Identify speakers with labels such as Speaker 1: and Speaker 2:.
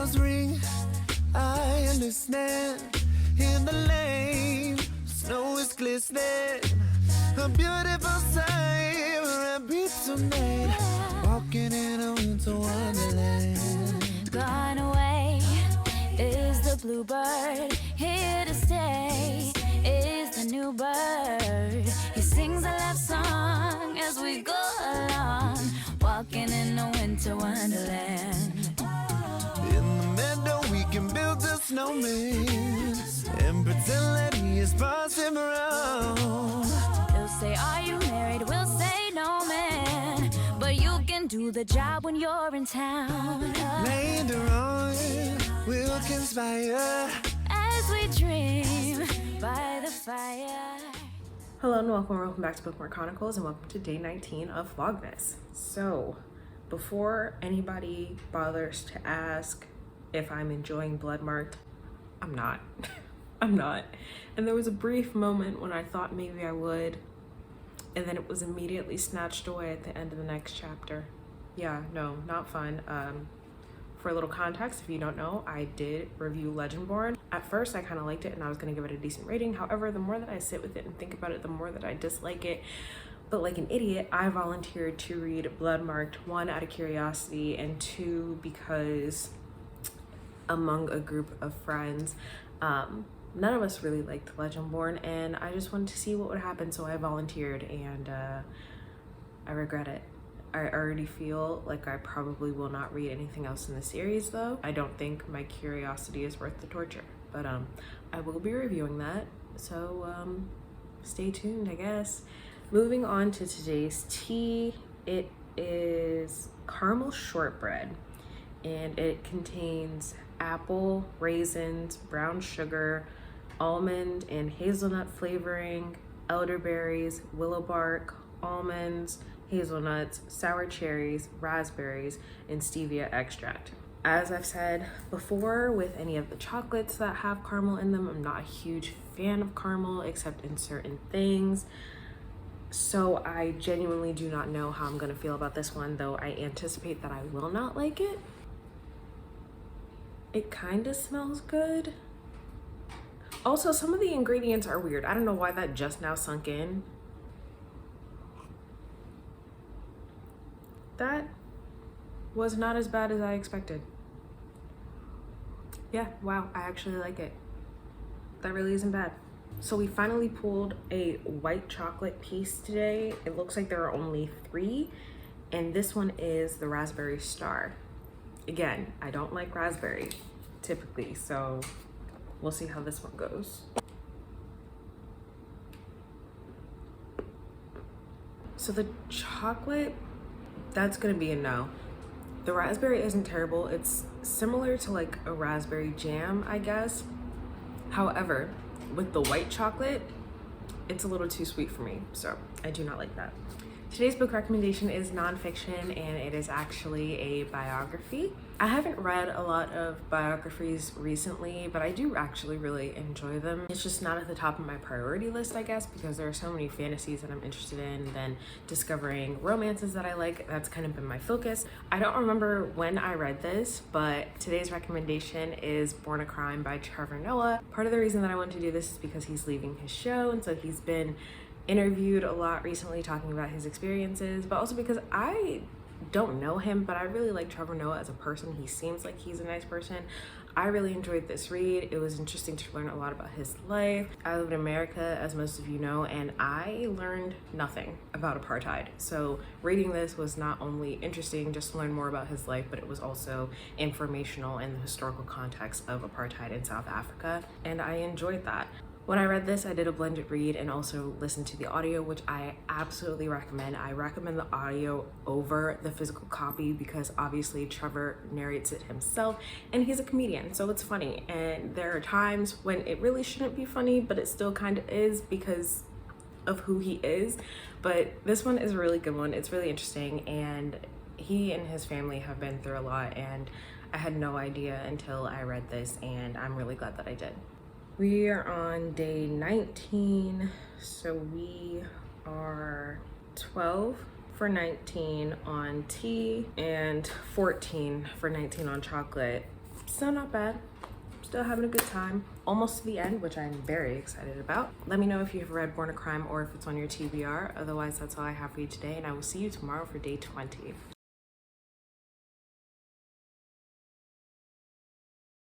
Speaker 1: bells ring, I understand. In the lane, snow is glistening. A beautiful sight, we're happy tonight. Walking in a winter wonderland.
Speaker 2: Gone away is the bluebird. Here to stay is the new bird. He sings a love song as we go along, walking in a winter wonderland.
Speaker 1: In the meadow we can build a snowman and pretend that he is passing around.
Speaker 2: They'll say, are you married? We'll say no, man, but you can do the job when you're in town.
Speaker 1: Later on, we'll conspire
Speaker 2: As we dream by the fire.
Speaker 3: Hello and welcome back to Bookmark Chronicles, and welcome to day 19 of Vlogmas. So, before anybody bothers to ask if I'm enjoying Bloodmarked, I'm not. I'm not. And there was a brief moment when I thought maybe I would, and then it was immediately snatched away at the end of the next chapter. Yeah, no, not fun. For a little context, if you don't know, I did review Legendborn. At first, I kind of liked it and I was going to give it a decent rating. However, the more that I sit with it and think about it, the more that I dislike it. But like an idiot, I volunteered to read Bloodmarked, 1, out of curiosity, and 2, because among a group of friends, none of us really liked Legendborn, and I just wanted to see what would happen, so I volunteered, and I regret it. I already feel like I probably will not read anything else in the series, though. I don't think my curiosity is worth the torture, but I will be reviewing that, so stay tuned, I guess. Moving on to today's tea, it is caramel shortbread, and it contains apple, raisins, brown sugar, almond and hazelnut flavoring, elderberries, willow bark, almonds, hazelnuts, sour cherries, raspberries, and stevia extract. As I've said before, with any of the chocolates that have caramel in them, I'm not a huge fan of caramel except in certain things. So I genuinely do not know how I'm gonna feel about this one, though I anticipate that I will not like it. It kind of smells good. Also, some of the ingredients are weird. I don't know why that just now sunk in. That was not as bad as I expected. Yeah, wow, I actually like it. That really isn't bad. So we finally pulled a white chocolate piece today. It looks like there are only 3, and this one is the Raspberry Star. Again, I don't like raspberry typically, so we'll see how this one goes. So the chocolate, that's gonna be a no. The raspberry isn't terrible. It's similar to like a raspberry jam, I guess. However, with the white chocolate, it's a little too sweet for me, so I do not like that. Today's book recommendation is nonfiction, and it is actually a biography. I haven't read a lot of biographies recently, but I do actually really enjoy them. It's just not at the top of my priority list, I guess, because there are so many fantasies that I'm interested in, then discovering romances that I like. That's kind of been my focus. I don't remember when I read this, but today's recommendation is Born a Crime by Trevor Noah. Part of the reason that I wanted to do this is because he's leaving his show, and so he's been interviewed a lot recently talking about his experiences, but also because I don't know him, but I really like Trevor Noah as a person. He seems like he's a nice person. I really enjoyed this read. It was interesting to learn a lot about his life. I live in America, as most of you know, and I learned nothing about apartheid. So reading this was not only interesting just to learn more about his life, but it was also informational in the historical context of apartheid in South Africa, and I enjoyed that. When I read this, I did a blended read and also listened to the audio, which I absolutely recommend. I recommend the audio over the physical copy because obviously Trevor narrates it himself and he's a comedian, so it's funny. And there are times when it really shouldn't be funny, but it still kind of is because of who he is. But this one is a really good one. It's really interesting, and he and his family have been through a lot, and I had no idea until I read this, and I'm really glad that I did. We are on day 19, so we are 12 for 19 on tea and 14 for 19 on chocolate. Still not bad. Still having a good time. Almost to the end, which I'm very excited about. Let me know if you have read Born a Crime or if it's on your TBR. Otherwise, that's all I have for you today, and I will see you tomorrow for day 20.